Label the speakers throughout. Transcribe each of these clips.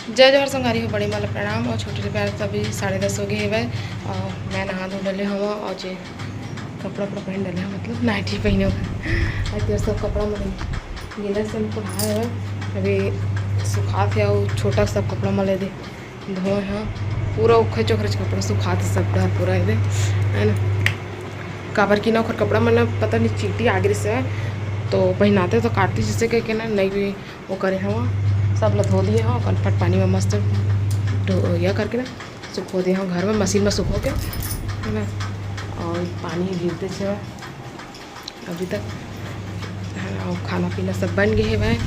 Speaker 1: जय जोहर संगारी हो बड़ी माला प्रणाम और छोटे से प्यार सभी 10:30 हो गए है और मैं नहा धो डले हवा और जे कपड़ा वपड़ा पहन डले हैं मतलब नाइटी पहने हुए तेरे सब कपड़ा मले गीला से हमको नहाए हुए अभी सुखा थे और छोटा सब कपड़ा मले दे धोए हैं पूरा उखड़ चोखड़ कपड़ा सुखा थे सब डर पूरा है ना काबर की ना ओखर कपड़ा मैंने पता नहीं चीटी आगे से तो पहनाते तो काटती जिससे कह के ना नहीं भी वो करे हैं सब ला धो दिए हाँ कनफट पानी में मस्त यह करके ना सुखो दिए हाँ घर में मशीन में सुखो के है ना और पानी गिरते से अभी तक है ना और खाना पीना सब बन गए है भाई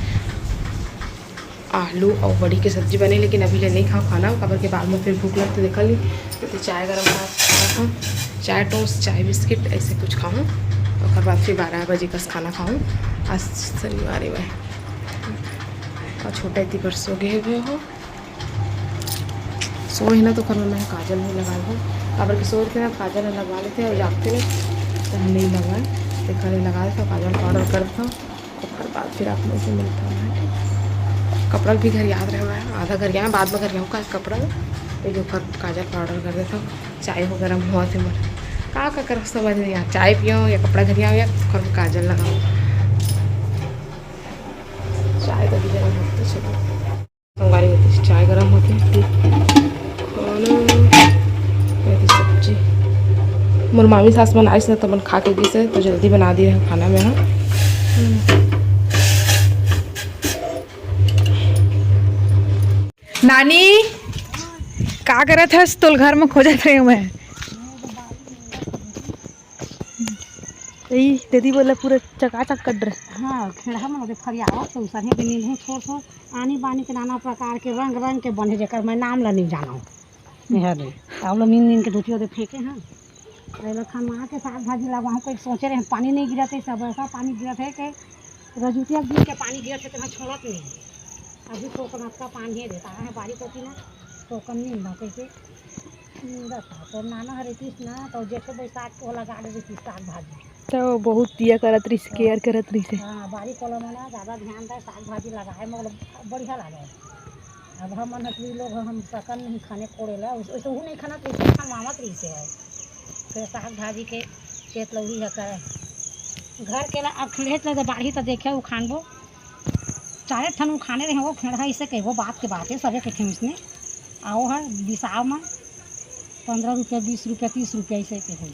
Speaker 1: आलू और बड़ी की सब्जी बनी लेकिन अभी ले नहीं खाओ खाना खबर के बाद में फिर भूख लगती देखा ली तो चाय गर्म खाओ चाय टोस्ट चाय बिस्किट ऐसे कुछ खाऊँ और बाद फिर 12 बजे का खाना खाऊँ आज शनिवार है और छोटा इतनी पर सो गए हुए हो सोए ना तो खबर मैं काजल नहीं लगाई हूँ काबर के सो के ना काजल लगवा लेते और जागते नहीं तो हम नहीं लगाए देखा नहीं लगा था काजल पाउडर कर था और फिर बाद फिर आप लोग से मिलता है कपड़ा भी घर याद रहा है आधा घर गया बाद में घर गया का कपड़ा ये जो काजल पाउडर कर देता हूँ चाय हो गर्म हुआ थे मर का कर समझ नहीं आ चाय पियो या कपड़ा घर आओ या घर में काजल लगाओ चाय तो भी गर्म होती चलो कंगारी होती चाय गर्म होती खाना सब्जी मोर मामी सास बनाई से तो मन खा के दी से तो जल्दी बना दी है खाना में हाँ
Speaker 2: नानी का करत हस तोल घर में खोजत रहे मैं दीदी बोला पूरा चकाचक कर रहे
Speaker 3: हाँ खेड़ा में फरियावत तो सही भी नहीं छोड़ छोड़ आनी बानी के नाना प्रकार के रंग रंग के बने जेकर मैं नाम ला नहीं जाना अब लोग नींद के धोती होते फेंके हैं लोग खाना के साग भाजी लगाऊँ कोई सोचे रहे पानी नहीं गिरते सब ऐसा पानी गिरत है कि रजुतिया गिर के पानी गिरत है तो मैं छोड़त नहीं अभी टोकन का पानी देता है बारिश होती ना टोकन नहीं ना कैसे तो नाना हरेतीस ना तो जेठो बैसाख को लगा दे साग भाजी
Speaker 2: तो बहुत दिया करत रही केयर करत रही से
Speaker 3: हाँ बारिश वाला में ज़्यादा ध्यान दे साग भाजी लगाए मतलब बढ़िया लगे अब हम नकली लोग हम सकन नहीं खाने कोड़े ला वैसे वो नहीं खाना तो इससे मामत रही से है फिर साग भाजी के खेत लौड़ी है करे घर के ला अब खेत लगे बाढ़ी तो देखे वो खानबो चाहे ठन वो खाने रहे वो खेड़ा इसे कहो बात के बात है सबे के इसने आओ है बिसाव में 15 रुपया 20 रुपया 30 रुपया ऐसे के हो है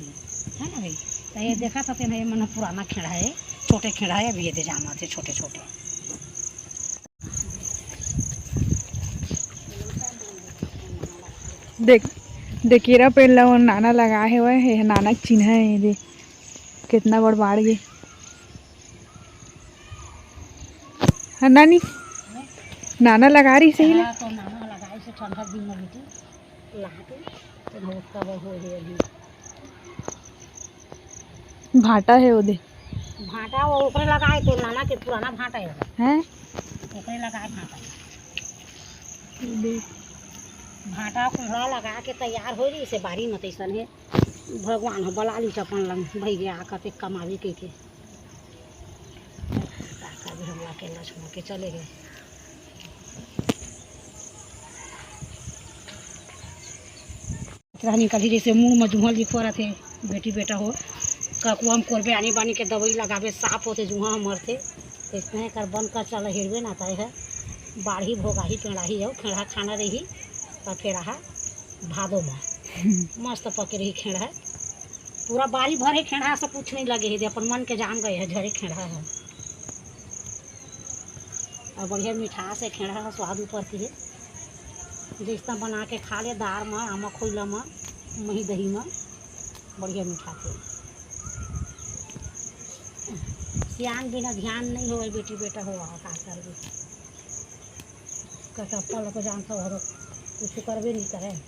Speaker 3: ना भाई तो ये देखा था ये मन पुराना खेड़ा है छोटे खेड़ा है अभी ये दे जामा थे छोटे छोटे
Speaker 2: देखिएरा पेड़ ला नाना लगाए हुए है नाना चिन्ह है दे कितना बड़ बाढ़ गए हाँ नानी नाना लगा रही सही ले
Speaker 3: तो नाना लगाए से ठंडा दिन में बेटी लाते तो उसका वो हो गया अभी
Speaker 2: भाटा है वो दे
Speaker 3: भाटा वो ऊपर लगाए तो नाना के पुराना भाटा है
Speaker 2: हैं
Speaker 3: ऊपर लगाए भाटा कुहड़ा लगा के तैयार हो रही से बारी में तैसन है भगवान हो बला ली अपन लंग भई गया आकर कमावे के काका भी हमला के लक्ष्मण के चले गए कभी जैसे मुँह में जुहा लिखो रहे थे बेटी बेटा हो ककुआ हम कोरबे आनी बानी के दवाई लगावे साफ होते जुहा मरते इसमें कर बन कर चल हिरवे ना है बाढ़ी भोगाही पेड़ाही हो खेड़ा खाना रही और फेड़ा भादो में मस्त पके रही खेड़ा है पूरा बारी भरे खेड़ा से कुछ नहीं लगे है अपन मन के जान गए है झरे खेड़ा है और बढ़िया मिठास है खेड़ा है स्वाद ऊपर की है जैसा बना के खा ले दार में आम खोला में मही दही में बढ़िया मीठा थे सियान बिना ध्यान नहीं हो बेटी बेटा हो का कर चप्पल को जानता हो कुछ करबे नहीं करे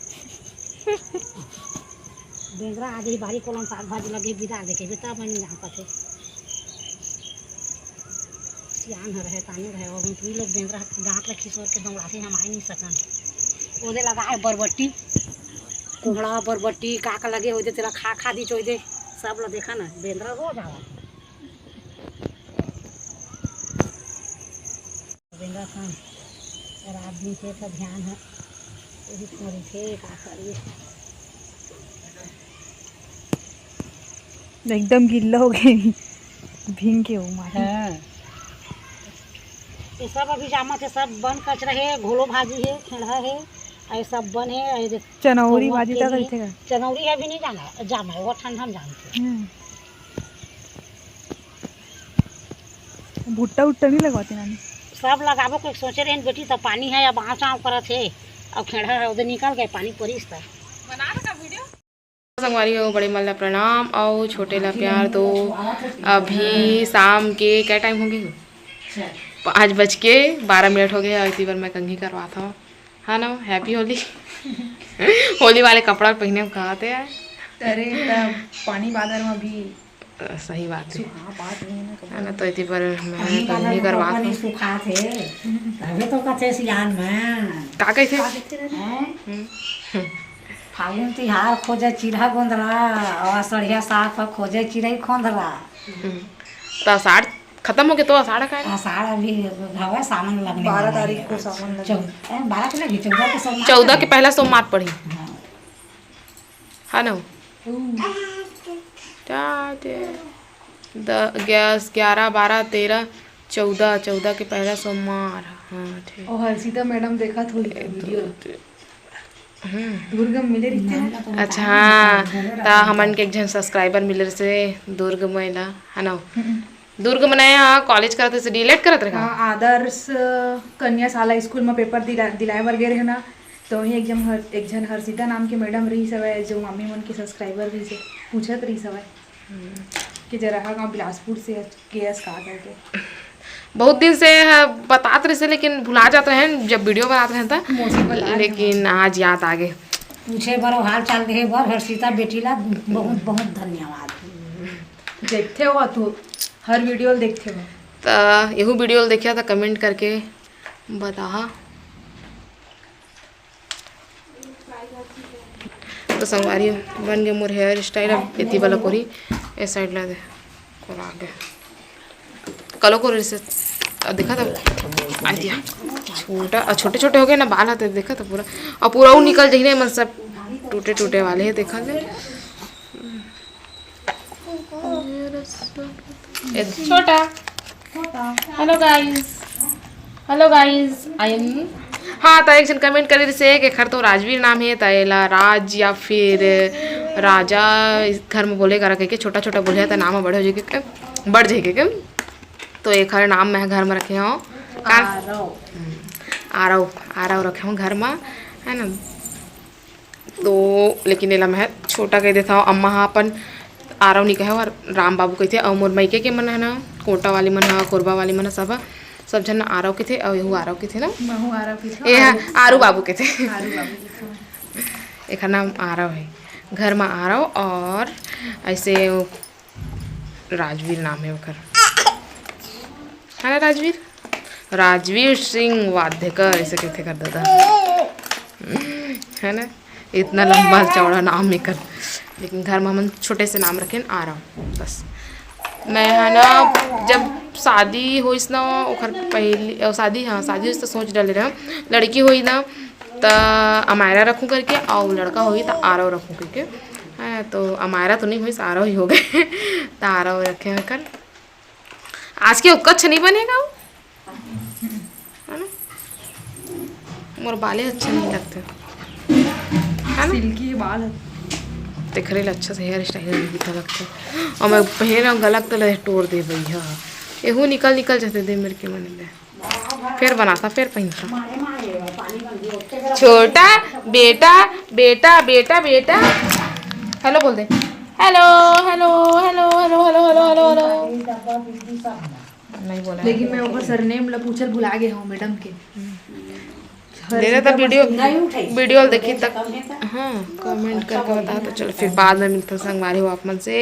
Speaker 3: बेंगरा आदि बारी कोलम साग भाजी लगे बिदा देखे तब मैं नहीं जानता थे सियान रहे ताने रहे और तुम लोग बेंगरा दांत रखी सोर के दौड़ा से हम आ नहीं सकन ओदे लगाए बरबट्टी कुहड़ा बरबट्टी काका लगे हो तेरा खा खा दी चोई दे सब ला देखा ना बेंद्रा हो जावा बेंद्रा खान और आदमी के सब ध्यान है यही करी थे का करिए।
Speaker 2: एकदम गिल्ला हो गई भींग के हो माटी।
Speaker 3: हाँ ये सब अभी जामा थे सब बन कचरा है घोलो भाजी है खेड़ा है ये सब बन है ये
Speaker 2: चनौरी भाजी तक रहते हैं।
Speaker 3: चनौरी है भी नहीं जाना जामा है वो ठंडा में जानते
Speaker 2: भुट्टा उट्टा नहीं लगवाते नानी?
Speaker 3: सब लगाबो के सोचे रहे बेटी तो पानी है अब आँच आँव करत है अब खेड़ा है उधर निकल गए पानी परिस था।
Speaker 1: संगवारी हो बड़े मल्ला प्रणाम और छोटे ला प्यार दो। अभी शाम के क्या टाइम हो गए 5:12 हो गए और इसी बार मैं कंघी करवाता हूँ हाँ ना। हैप्पी होली होली वाले कपड़ा पहने कहा थे यार।
Speaker 2: अरे पानी बादल में भी
Speaker 1: सही बात है ना। तो इसी पर मैं कंघी करवा
Speaker 3: नहीं सुखा थे तभी तो कथे सियान में
Speaker 1: का कैसे
Speaker 3: फागुन तिहार खोजे चिढ़ा गोंदरा और सड़िया साफ खोजे चिड़ई खोंदरा।
Speaker 1: तो अषाढ़ खत्म हो गया तो अषाढ़ का
Speaker 3: आषाढ़ अभी हवा सावन लगने
Speaker 2: 12 तारीख को सावन लगे।
Speaker 3: 12 को लगी 14 को सोमवार
Speaker 1: 14 के पहला सोमवार पड़ी है ना। 10 11 12 13 14 के पहला सोमवार। हाँ ठीक।
Speaker 2: और हर्षिता मैडम देखा थोड़ी वीडियो दुर्गम मिले रहते हैं।
Speaker 1: अच्छा हाँ तो हमन के एक जन सब्सक्राइबर मिले से दुर्ग महिला है ना। दुर्ग मनाया हाँ कॉलेज करते से डिलेट करत रहे।
Speaker 2: हाँ आदर्श कन्या शाला स्कूल में पेपर दिलाए बर गए है ना। तो वही एक जन हर्षिता नाम के मैडम रही सवै जो मम्मी मन के सब्सक्राइबर भी से पूछत रही सवै कि जरा गाँव बिलासपुर से केएस का करके
Speaker 1: बहुत दिन से बताते रहे लेकिन भुला जाते हैं जब वीडियो बनाते हैं तो लेकिन आज याद आ गए।
Speaker 3: पूछे बड़ो हाल चाल रहे बर हर्षिता बेटी ला बहुत बहुत धन्यवाद।
Speaker 2: देखते हो तू हर वीडियो देखते हो
Speaker 1: तो यहू वीडियो देखा था कमेंट करके बता। तो संगवारी बन गए मोर हेयर स्टाइल अब इतनी वाला कोरी इस साइड ला दे कोरा आगे कलो को से देखा था आ दिया छोटा और छोटे छोटे हो गए ना बाल आते देखा था पूरा और पूरा वो निकल जाए मन सब टूटे टूटे वाले है देखा ले छोटा। हेलो गाइस आई एम हाँ तो एक जन कमेंट करे से कि खर तो राजवीर नाम है तला राज या फिर राजा घर में बोलेगा रखे के छोटा छोटा बोले तो नाम बढ़ हो जाए बढ़ जाएगा क्या। तो एक हर नाम मैं घर में रखे हो आरव रखे हूँ घर में है ना। तो लेकिन एला मैं छोटा कह देता हूँ अम्मा हाँ अपन आरव नहीं कहे और राम बाबू कहते और मोर मायके के मन है ना कोटा वाली मन है कोरबा वाली मन है सब जन आरव के थे और यहू आरव के थे ना आरू बाबू के थे एक नाम आरव है घर में आरव और ऐसे राजवीर नाम है वो है ना राजवीर सिंह वाध्यकर ऐसे कहते कर दादा है ना। इतना लंबा चौड़ा नाम में कर लेकिन घर में हम छोटे से नाम रखें आरव बस। मैं है ना जब शादी हो ना ओखर पहले शादी हाँ शादी हो तो सोच डाले रहा लड़की हुई ना तो अमायरा रखूँ करके और लड़का हुई तो आरव रखूँ करके है। तो अमायरा तो नहीं हुई आरव ही हो गए तो आरव रखे हैं कर। आज के कच्छ नहीं बनेगा वो है ना। मोर बाले अच्छे नहीं लगते है ना
Speaker 2: सिल्की बाल
Speaker 1: देख रहे अच्छा से हेयर स्टाइल दिखा लगता और मैं पहन गलत तो लगे तोड़ दे भैया एहू निकल जाते दे मेरे के मन में फिर बनाता फिर पहनता। छोटा बेटा बेटा बेटा बेटा हेलो बोल दे hello hello hello hello hello hello hello hello नहीं बोला
Speaker 2: लेकिन मैं वो सरनेम ला पूछल भुला गया हूँ मैडम के
Speaker 1: दे रहा था वीडियो देखी तक हाँ कमेंट करके बता तो चलो फिर बाद में मिलते संगवारी हो आप मन से।